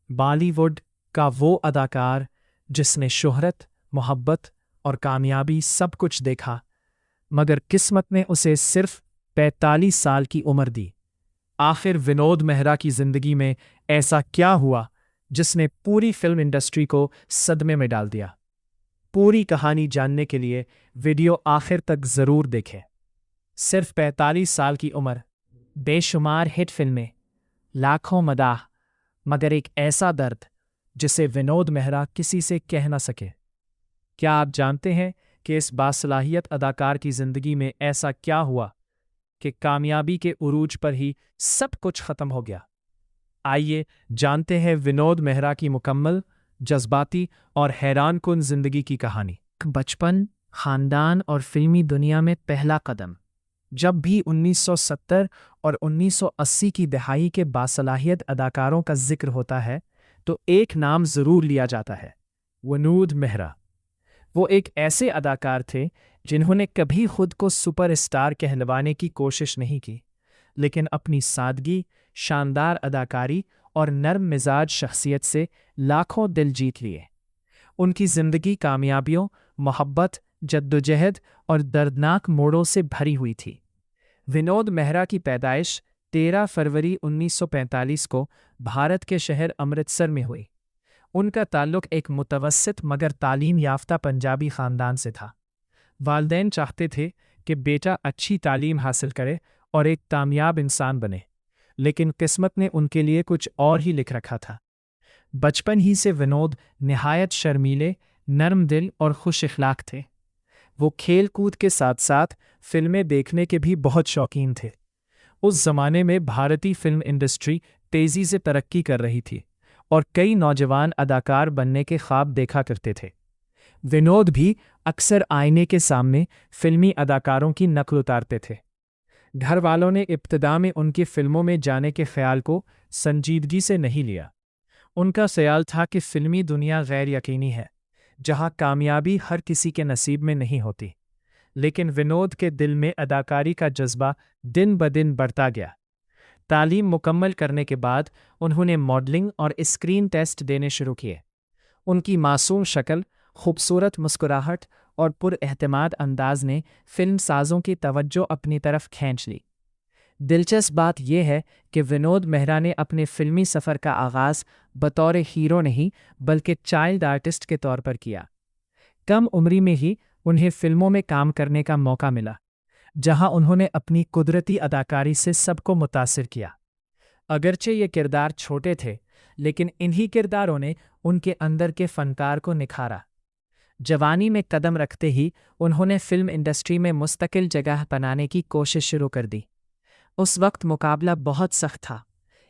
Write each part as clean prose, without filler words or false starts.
बॉलीवुड का वो अदाकार जिसने शोहरत, मोहब्बत और कामयाबी सब कुछ देखा, मगर किस्मत ने उसे सिर्फ 45 साल की उम्र दी। आखिर विनोद मेहरा की जिंदगी में ऐसा क्या हुआ जिसने पूरी फिल्म इंडस्ट्री को सदमे में डाल दिया? पूरी कहानी जानने के लिए वीडियो आखिर तक जरूर देखें। सिर्फ 45 साल की उम्र, बेशुमार हिट फिल्में, लाखों मदाह, मगर एक ऐसा दर्द जिसे विनोद मेहरा किसी से कह न सके। क्या आप जानते हैं कि इस बासलाहियत अदाकार की जिंदगी में ऐसा क्या हुआ कि कामयाबी के उरूज पर ही सब कुछ खत्म हो गया? आइए जानते हैं विनोद मेहरा की मुकम्मल, जज्बाती और हैरानकुन जिंदगी की कहानी। बचपन, खानदान और फिल्मी दुनिया में पहला कदम। जब भी 1970 और 1980 की दहाई के बासलाहियत अदाकारों का जिक्र होता है तो एक नाम जरूर लिया जाता है, विनोद मेहरा। वो एक ऐसे अदाकार थे जिन्होंने कभी खुद को सुपरस्टार कहलवाने की कोशिश नहीं की, लेकिन अपनी सादगी, शानदार अदाकारी और नर्म मिजाज शख्सियत से लाखों दिल जीत लिए। उनकी जिंदगी कामयाबियों, मोहब्बत, जद्दोजहद और दर्दनाक मोड़ों से भरी हुई थी। विनोद मेहरा की पैदाइश 13 फरवरी 1945 को भारत के शहर अमृतसर में हुई। उनका ताल्लुक एक मुतवस्सित मगर तालीम याफ्ता पंजाबी ख़ानदान से था। वालिदैन चाहते थे कि बेटा अच्छी तालीम हासिल करे और एक कामयाब इंसान बने, लेकिन किस्मत ने उनके लिए कुछ और ही लिख रखा था। बचपन ही से विनोद निहायत शर्मीले, नरम दिल और खुश इखलाक थे। वो खेल कूद के साथ साथ फिल्में देखने के भी बहुत शौकीन थे। उस जमाने में भारतीय फिल्म इंडस्ट्री तेज़ी से तरक्की कर रही थी और कई नौजवान अदाकार बनने के ख्वाब देखा करते थे। विनोद भी अक्सर आईने के सामने फिल्मी अदाकारों की नकल उतारते थे। घर वालों ने इब्तिदा में उनकी फिल्मों में जाने के ख्याल को संजीदगी से नहीं लिया। उनका ख्याल था कि फिल्मी दुनिया गैर यकीनी है, जहां कामयाबी हर किसी के नसीब में नहीं होती। लेकिन विनोद के दिल में अदाकारी का जज्बा दिन ब दिन बढ़ता गया। तालीम मुकम्मल करने के बाद उन्होंने मॉडलिंग और स्क्रीन टेस्ट देने शुरू किए। उनकी मासूम शक्ल, खूबसूरत मुस्कुराहट और पुरएहतमाद अंदाज ने फिल्म साजों की तवज्जो अपनी तरफ खींच ली। दिलचस्प बात यह है कि विनोद मेहरा ने अपने फिल्मी सफ़र का आगाज़ बतौर हीरो नहीं बल्कि चाइल्ड आर्टिस्ट के तौर पर किया। कम उम्री में ही उन्हें फिल्मों में काम करने का मौका मिला, जहां उन्होंने अपनी कुदरती अदाकारी से सबको मुतासिर किया। अगरचे ये किरदार छोटे थे, लेकिन इन्हीं किरदारों ने उनके अंदर के फनकार को निखारा। जवानी में कदम रखते ही उन्होंने फिल्म इंडस्ट्री में मुस्तकिल जगह बनाने की कोशिश शुरू कर दी। उस वक्त मुकाबला बहुत सख्त था।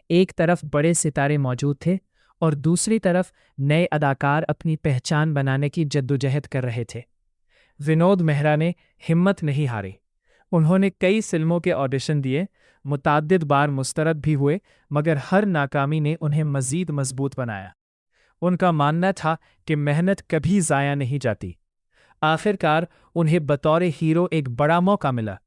एक तरफ बड़े सितारे मौजूद थे और दूसरी तरफ नए अदाकार अपनी पहचान बनाने की जद्दोजहद कर रहे थे। विनोद मेहरा ने हिम्मत नहीं हारी। उन्होंने कई फिल्मों के ऑडिशन दिए, मुताद्दिद बार मुस्तरद भी हुए, मगर हर नाकामी ने उन्हें मज़ीद मजबूत बनाया। उनका मानना था कि मेहनत कभी ज़ाया नहीं जाती। आखिरकार उन्हें बतौर हीरो एक बड़ा मौका मिला।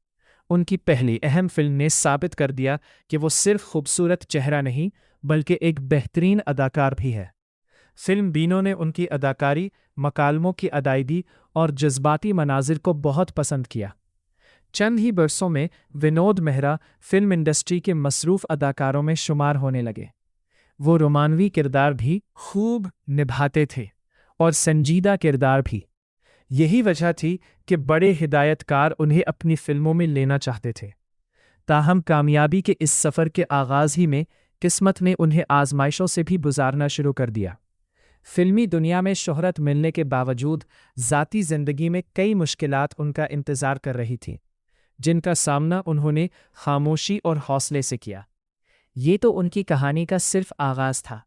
उनकी पहली अहम फिल्म ने साबित कर दिया कि वो सिर्फ खूबसूरत चेहरा नहीं बल्कि एक बेहतरीन अदाकार भी है। फिल्म बीनो ने उनकी अदाकारी, मकालमों की अदायगी और जज्बाती मनाजिर को बहुत पसंद किया। चंद ही बरसों में विनोद मेहरा फिल्म इंडस्ट्री के मसरूफ़ अदाकारों में शुमार होने लगे। वो रोमानवी किरदार भी खूब निभाते थे और संजीदा किरदार भी। यही वजह थी कि बड़े हिदायतकार उन्हें अपनी फिल्मों में लेना चाहते थे। ताहम कामयाबी के इस सफ़र के आगाज़ ही में किस्मत ने उन्हें आजमाइशों से भी गुजारना शुरू कर दिया। फिल्मी दुनिया में शोहरत मिलने के बावजूद ज़ाती ज़िंदगी में कई मुश्किलात उनका इंतज़ार कर रही थीं, जिनका सामना उन्होंने खामोशी और हौसले से किया। ये तो उनकी कहानी का सिर्फ आगाज़ था।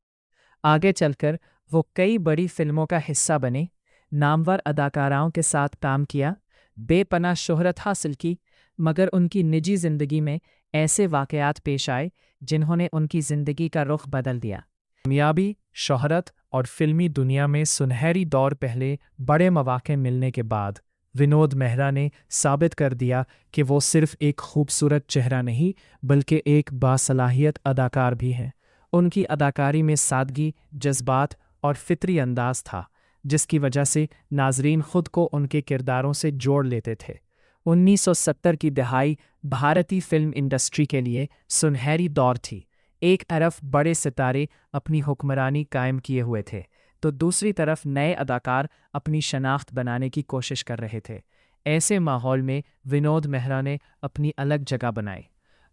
आगे चलकर वो कई बड़ी फिल्मों का हिस्सा बने, नामवर अदाकाराओं के साथ काम किया, बेपनाह शोहरत हासिल की, मगर उनकी निजी ज़िंदगी में ऐसे वाक़यात पेश आए जिन्होंने उनकी ज़िंदगी का रुख बदल दिया। कामयाबी, शोहरत और फिल्मी दुनिया में सुनहरी दौर पहले बड़े मौक़े मिलने के बाद विनोद मेहरा ने साबित कर दिया कि वो सिर्फ एक खूबसूरत चेहरा नहीं बल्कि एक बासलाहियत अदाकार भी हैं। ان کی اداکاری میں سادگی، جذبات اور فطری انداز تھا، جس کی وجہ سے ناظرین خود کو ان کے کرداروں سے جوڑ لیتے تھے۔ 1970 کی دہائی بھارتی فلم انڈسٹری کے لیے سنہری دور تھی۔ ایک طرف بڑے ستارے اپنی حکمرانی قائم کیے ہوئے تھے، تو دوسری طرف نئے اداکار اپنی شناخت بنانے کی کوشش کر رہے تھے۔ ایسے ماحول میں ونود مہرا نے اپنی الگ جگہ بنائی۔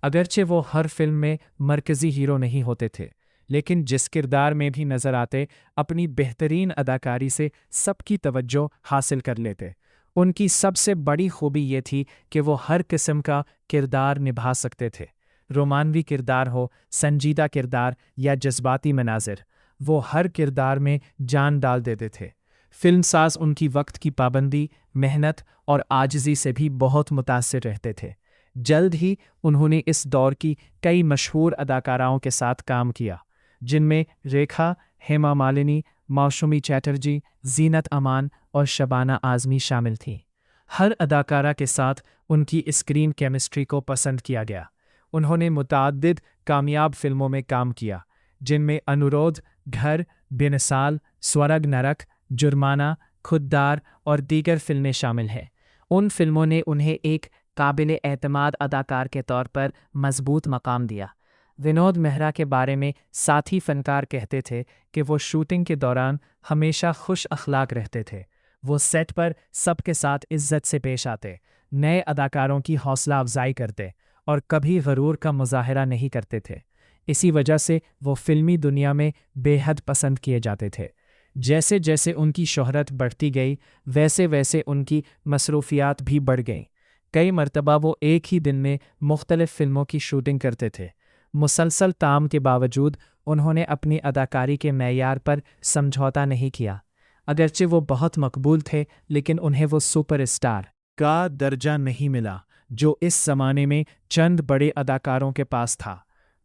اگرچہ وہ ہر فلم میں مرکزی ہیرو نہیں ہوتے تھے، لیکن جس کردار میں بھی نظر آتے اپنی بہترین اداکاری سے سب کی توجہ حاصل کر لیتے۔ ان کی سب سے بڑی خوبی یہ تھی کہ وہ ہر قسم کا کردار نبھا سکتے تھے، رومانوی کردار ہو، سنجیدہ کردار یا جذباتی مناظر، وہ ہر کردار میں جان ڈال دیتے تھے۔ فلم ساز ان کی وقت کی پابندی، محنت اور عاجزی سے بھی بہت متاثر رہتے تھے۔ جلد ہی انہوں نے اس دور کی کئی مشہور اداکاراؤں کے ساتھ کام کیا، جن میں ریکھا، ہیما مالنی، موسمی چیٹرجی، زینت امان اور شبانہ اعظمی شامل تھیں۔ ہر اداکارہ کے ساتھ ان کی اسکرین کیمسٹری کو پسند کیا گیا۔ انہوں نے متعدد کامیاب فلموں میں کام کیا، جن میں انورودھ، گھر، بے مثال، سورگ نرک، جرمانہ، خوددار اور دیگر فلمیں شامل ہیں۔ ان فلموں نے انہیں ایک قابل اعتماد اداکار کے طور پر مضبوط مقام دیا۔ ونود مہرا کے بارے میں ساتھی فنکار کہتے تھے کہ وہ شوٹنگ کے دوران ہمیشہ خوش اخلاق رہتے تھے۔ وہ سیٹ پر سب کے ساتھ عزت سے پیش آتے، نئے اداکاروں کی حوصلہ افزائی کرتے اور کبھی غرور کا مظاہرہ نہیں کرتے تھے۔ اسی وجہ سے وہ فلمی دنیا میں بے حد پسند کیے جاتے تھے۔ جیسے جیسے ان کی شہرت بڑھتی گئی، ویسے ویسے ان کی مصروفیات بھی بڑھ گئیں۔ کئی مرتبہ وہ ایک ہی دن میں مختلف فلموں کی شوٹنگ کرتے تھے۔ مسلسل کام کے باوجود انہوں نے اپنی اداکاری کے معیار پر سمجھوتا نہیں کیا۔ اگرچہ وہ بہت مقبول تھے، لیکن انہیں وہ سپر اسٹار کا درجہ نہیں ملا جو اس زمانے میں چند بڑے اداکاروں کے پاس تھا۔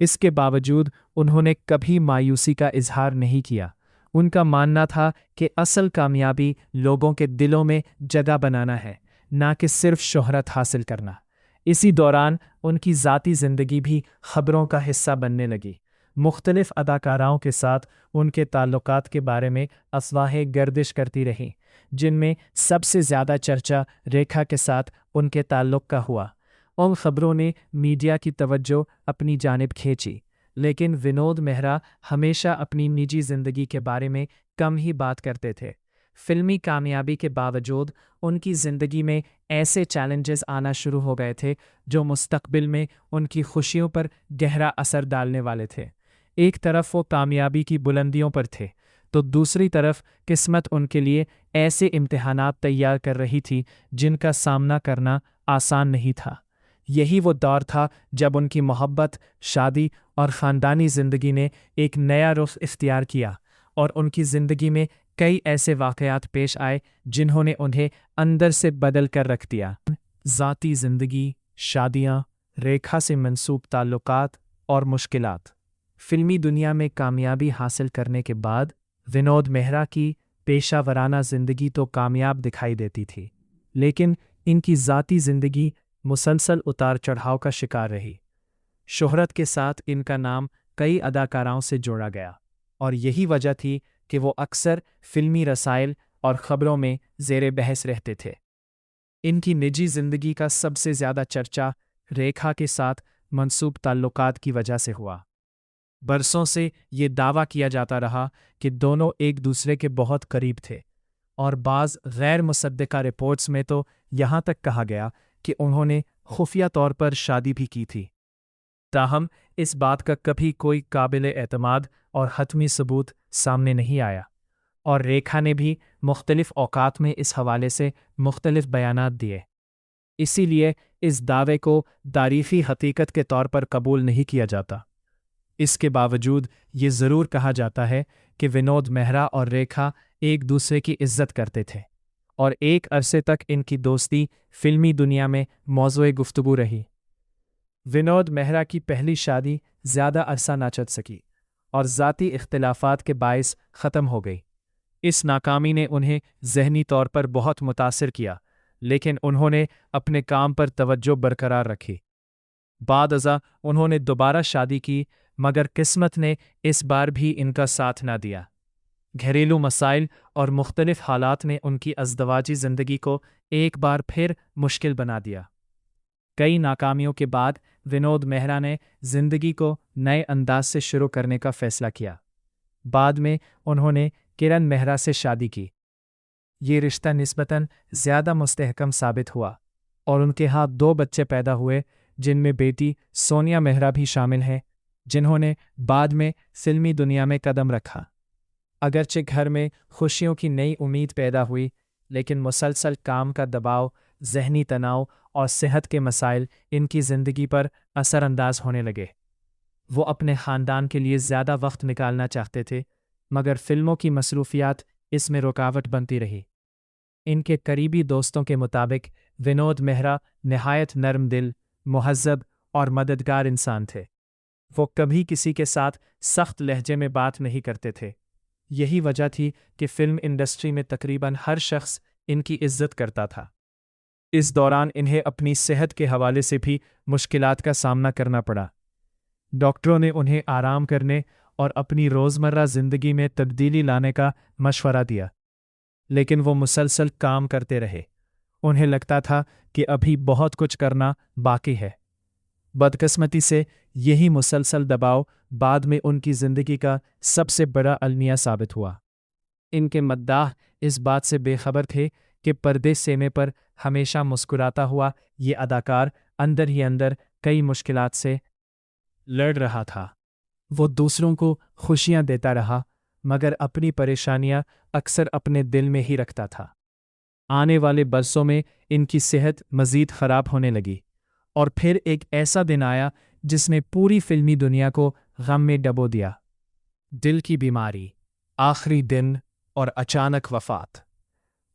اس کے باوجود انہوں نے کبھی مایوسی کا اظہار نہیں کیا۔ ان کا ماننا تھا کہ اصل کامیابی لوگوں کے دلوں میں جگہ بنانا ہے، نہ کہ صرف شہرت حاصل کرنا۔ اسی دوران ان کی ذاتی زندگی بھی خبروں کا حصہ بننے لگی۔ مختلف اداکاراؤں کے ساتھ ان کے تعلقات کے بارے میں افواہیں گردش کرتی رہیں، جن میں سب سے زیادہ چرچا ریکھا کے ساتھ ان کے تعلق کا ہوا۔ ان خبروں نے میڈیا کی توجہ اپنی جانب کھینچی، لیکن ونود مہرا ہمیشہ اپنی نجی زندگی کے بارے میں کم ہی بات کرتے تھے۔ فلمی کامیابی کے باوجود ان کی زندگی میں ایسے چیلنجز آنا شروع ہو گئے تھے جو مستقبل میں ان کی خوشیوں پر گہرا اثر ڈالنے والے تھے۔ ایک طرف وہ کامیابی کی بلندیوں پر تھے، تو دوسری طرف قسمت ان کے لیے ایسے امتحانات تیار کر رہی تھی جن کا سامنا کرنا آسان نہیں تھا۔ یہی وہ دور تھا جب ان کی محبت، شادی اور خاندانی زندگی نے ایک نیا رخ اختیار کیا، اور ان کی زندگی میں کئی ایسے واقعات پیش آئے جنہوں نے انہیں اندر سے بدل کر رکھ دیا۔ ذاتی زندگی، شادیاں، ریکھا سے منسوب تعلقات اور مشکلات۔ فلمی دنیا میں کامیابی حاصل کرنے کے بعد ونود مہرا کی پیشہ ورانہ زندگی تو کامیاب دکھائی دیتی تھی، لیکن ان کی ذاتی زندگی مسلسل اتار چڑھاؤ کا شکار رہی۔ شہرت کے ساتھ ان کا نام کئی اداکاراؤں سے جوڑا گیا، اور یہی وجہ تھی کہ وہ اکثر فلمی رسائل اور خبروں میں زیر بحث رہتے تھے۔ ان کی نجی زندگی کا سب سے زیادہ چرچا ریکھا کے ساتھ منسوب تعلقات کی وجہ سے ہوا۔ برسوں سے یہ دعویٰ کیا جاتا رہا کہ دونوں ایک دوسرے کے بہت قریب تھے، اور بعض غیر مصدقہ رپورٹس میں تو یہاں تک کہا گیا کہ انہوں نے خفیہ طور پر شادی بھی کی تھی۔ تاہم اس بات کا کبھی کوئی قابل اعتماد اور حتمی ثبوت سامنے نہیں آیا، اور ریکھا نے بھی مختلف اوقات میں اس حوالے سے مختلف بیانات دیے۔ اسی لیے اس دعوے کو تاریخی حقیقت کے طور پر قبول نہیں کیا جاتا۔ اس کے باوجود یہ ضرور کہا جاتا ہے کہ ونود مہرا اور ریکھا ایک دوسرے کی عزت کرتے تھے، اور ایک عرصے تک ان کی دوستی فلمی دنیا میں موضوع گفتگو رہی۔ ونود مہرا کی پہلی شادی زیادہ عرصہ نہ چل سکی اور ذاتی اختلافات کے باعث ختم ہو گئی۔ اس ناکامی نے انہیں ذہنی طور پر بہت متاثر کیا، لیکن انہوں نے اپنے کام پر توجہ برقرار رکھی۔ بعد ازاں انہوں نے دوبارہ شادی کی، मगर किस्मत ने इस बार भी इनका साथ ना दिया। घरेलू मसाइल और मुख्तलिफ हालात ने उनकी अज़दवाजी ज़िंदगी को एक बार फिर मुश्किल बना दिया। कई नाकामियों के बाद विनोद मेहरा ने ज़िंदगी को नए अंदाज से शुरू करने का फ़ैसला किया। बाद में उन्होंने किरण मेहरा से शादी की। ये रिश्ता निस्बतन ज़्यादा मुस्तहकम साबित हुआ और उनके यहाँ 2 बच्चे पैदा हुए, जिनमें बेटी सोनिया मेहरा भी शामिल हैं, जिन्होंने बाद में फिल्मी दुनिया में कदम रखा। अगरचे घर में खुशियों की नई उम्मीद पैदा हुई, लेकिन मुसलसल काम का दबाव, ज़हनी तनाव और सेहत के मसाइल इनकी ज़िंदगी पर असरअंदाज होने लगे। वो अपने ख़ानदान के लिए ज़्यादा वक्त निकालना चाहते थे, मगर फ़िल्मों की मसरूफ़ियात इसमें रुकावट बनती रही। इनके करीबी दोस्तों के मुताबिक विनोद मेहरा नहायत नरम दिल, मुहज़्ज़ब और मददगार इंसान थे। वो कभी किसी के साथ सख्त लहजे में बात नहीं करते थे। यही वजह थी कि फ़िल्म इंडस्ट्री में तकरीबन हर शख्स इनकी इज्जत करता था। इस दौरान इन्हें अपनी सेहत के हवाले से भी मुश्किलात का सामना करना पड़ा। डॉक्टरों ने उन्हें आराम करने और अपनी रोज़मर्रा ज़िंदगी में तब्दीली लाने का मशवरा दिया, लेकिन वो मुसलसल काम करते रहे। उन्हें लगता था कि अभी बहुत कुछ करना बाकी है। बदकिस्मती से यही मुसलसल दबाव बाद में उनकी ज़िंदगी का सबसे बड़ा अलमिया साबित हुआ। इनके मद्दाह इस बात से बेखबर थे कि पर्दे सेने पर हमेशा मुस्कुराता हुआ ये अदाकार अंदर ही अंदर कई मुश्किलात से लड़ रहा था। वो दूसरों को खुशियां देता रहा, मगर अपनी परेशानियां अक्सर अपने दिल में ही रखता था। आने वाले बरसों में इनकी सेहत मज़ीद ख़राब होने लगी और फिर एक ऐसा दिन आया जिसने पूरी फिल्मी दुनिया को गम में डबो दिया। दिल की बीमारी, आखिरी दिन और अचानक वफ़ात।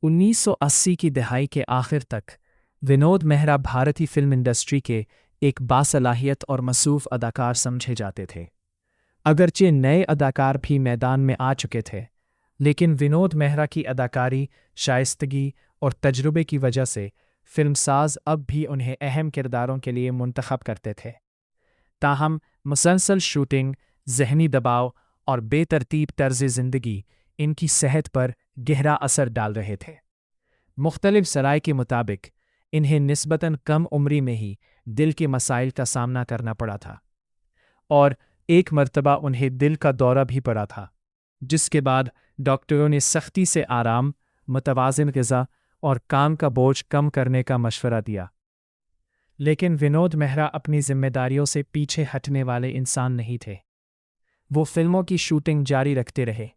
1980 की दहाई के आखिर तक विनोद मेहरा भारतीय फिल्म इंडस्ट्री के एक बासलाहियत और मसूफ अदाकार समझे जाते थे। अगरचे नए अदाकार भी मैदान में आ चुके थे, लेकिन विनोद मेहरा की अदाकारी, शाइस्तगी और तजुर्बे की वजह से फिल्मसाज अब भी उन्हें अहम किरदारों के लिए मुंतखब करते थे। ताहम मुसलसल शूटिंग, ज़हनी दबाव और बेतरतीब तर्ज़ ज़िंदगी इनकी सेहत पर गहरा असर डाल रहे थे। मुख्तलिफ ज़राए के मुताबिक इन्हें निस्बतन कम उम्री में ही दिल के मसाइल का सामना करना पड़ा था और एक मर्तबा उन्हें दिल का दौरा भी पड़ा था, जिसके बाद डॉक्टरों ने सख्ती से आराम, मुतवाज़िन ग़िज़ा और काम का बोझ कम करने का मशवरा दिया। लेकिन विनोद मेहरा अपनी जिम्मेदारियों से पीछे हटने वाले इंसान नहीं थे। वो फिल्मों की शूटिंग जारी रखते रहे।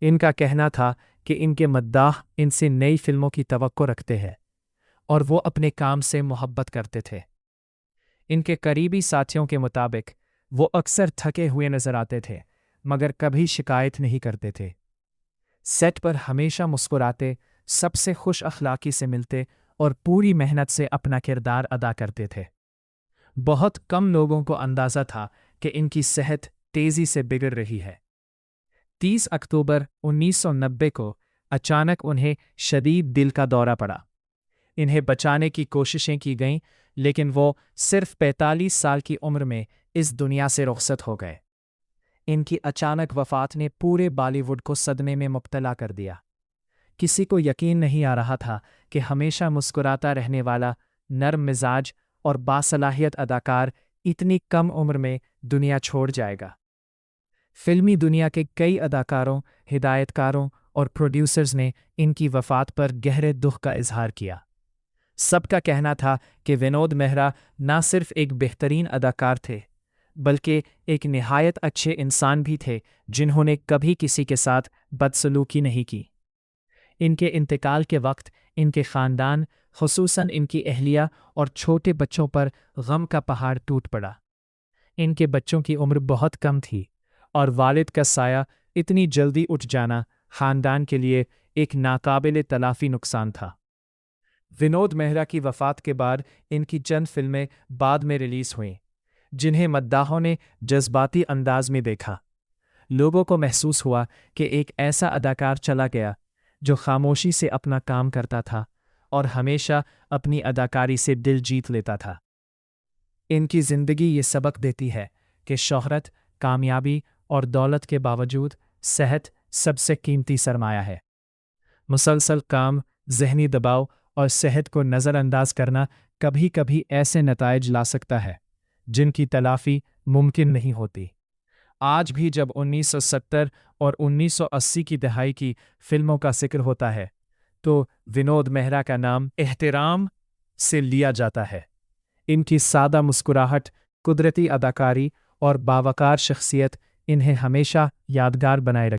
इनका कहना था कि इनके मद्दाह इनसे नई फिल्मों की तवक्को रखते हैं और वो अपने काम से मोहब्बत करते थे। इनके करीबी साथियों के मुताबिक वो अक्सर थके हुए नजर आते थे, मगर कभी शिकायत नहीं करते थे। सेट पर हमेशा मुस्कुराते, सबसे खुश अखलाकी से मिलते और पूरी मेहनत से अपना किरदार अदा करते थे। बहुत कम लोगों को अंदाज़ा था कि इनकी सेहत तेज़ी से बिगड़ रही है। 30 अक्टूबर 1990 को अचानक उन्हें शदीद दिल का दौरा पड़ा। इन्हें बचाने की कोशिशें की गईं, लेकिन वो सिर्फ 45 साल की उम्र में इस दुनिया से रुखसत हो गए। इनकी अचानक वफ़ात ने पूरे बॉलीवुड को सदमे में मुब्तला कर दिया। किसी को यकीन नहीं आ रहा था कि हमेशा मुस्कुराता रहने वाला, नरम मिजाज और बासलाहियत अदाकार इतनी कम उम्र में दुनिया छोड़ जाएगा। फिल्मी दुनिया के कई अदाकारों, हिदायतकारों और प्रोड्यूसर्स ने इनकी वफ़ात पर गहरे दुख का इजहार किया। सबका कहना था कि विनोद मेहरा न सिर्फ एक बेहतरीन अदाकार थे, बल्कि एक निहायत अच्छे इंसान भी थे जिन्होंने कभी किसी के साथ बदसलूकी नहीं की। इनके इंतकाल के वक्त इनके ख़ानदान, खुसूसन इनकी अहलिया और छोटे बच्चों पर गम का पहाड़ टूट पड़ा। इनके बच्चों की उम्र बहुत कम थी और वालिद का साया इतनी जल्दी उठ जाना ख़ानदान के लिए एक नाकाबिले तलाफ़ी नुकसान था। विनोद मेहरा की वफ़ात के बाद इनकी चंद फिल्में बाद में रिलीज़ हुईं, जिन्हें मद्दाहों ने जज्बाती अंदाज में देखा। लोगों को महसूस हुआ कि एक ऐसा अदाकार चला गया जो खामोशी से अपना काम करता था और हमेशा अपनी अदाकारी से दिल जीत लेता था। इनकी ज़िंदगी ये सबक देती है कि शोहरत, کامیابی اور دولت کے باوجود صحت سب سے قیمتی سرمایہ ہے۔ مسلسل کام، ذہنی دباؤ اور صحت کو نظر انداز کرنا کبھی کبھی ایسے نتائج لا سکتا ہے جن کی تلافی ممکن نہیں ہوتی۔ آج بھی جب 1970 اور 1980 کی دہائی کی فلموں کا ذکر ہوتا ہے تو ونود مہرا کا نام احترام سے لیا جاتا ہے۔ ان کی سادہ مسکراہٹ، قدرتی اداکاری اور باوقار شخصیت انہیں ہمیشہ یادگار بنائے رکھتی ہے۔